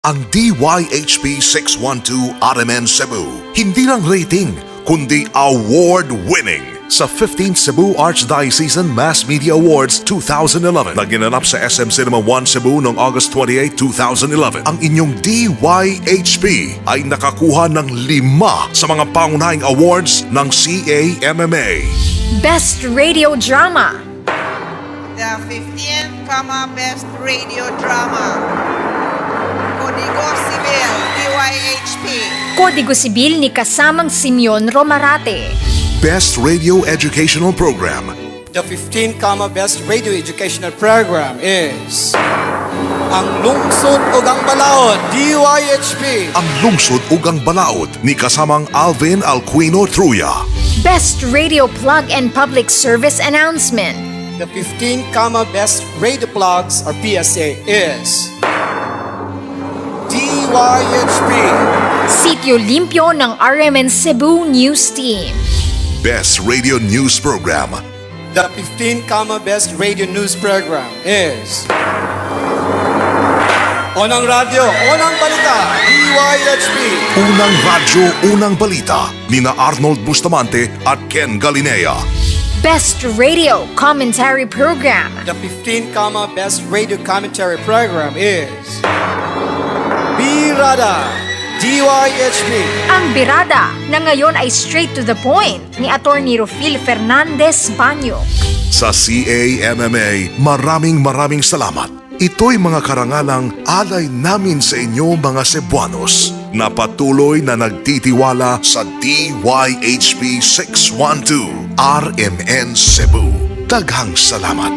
Ang dyHP 612 RMN Cebu, hindi lang rating, kundi award-winning sa 15th Cebu Archdiocesan Mass Media Awards 2011 na ginanap sa SM Cinema 1 Cebu noong August 28, 2011. Ang inyong dyHP ay nakakuha ng 5 sa mga pangunahing awards ng CAMMA. Best Radio Drama, The 15th CAMMA Best Radio Drama, Código Civil, dyHP. Kodigo Sibil ni kasamang Simeon Romarate. Best Radio Educational Program, The 15th CAMMA Best Radio Educational Program is Ang Lungsod ug ang Balaod, dyHP. Ang Lungsod ug ang Balaod ni kasamang Alvin Alquino Truya. Best Radio Plug and Public Service Announcement, The 15th CAMMA Best Radio Plugs or PSA is dyHP. Sityo Limpyo ng RMN Cebu News Team. Best Radio News Program, The 15th CAMMA Best Radio News Program is Onang Radio, Onang Balita, dyHP. Unang Radyo, Unang Balita ni na Arnold Bustamante at Ken Galinea. Best Radio Commentary Program, The 15th CAMMA Best Radio Commentary Program is Birada, dyHP. Ang Birada na ngayon ay straight to the point ni Attorney Rufil Fernandez Banyo. Sa CAMMA, maraming salamat. Ito'y mga karangalang alay namin sa inyo mga Cebuanos na patuloy na nagtitiwala sa dyHP 612 RMN Cebu. Daghang salamat.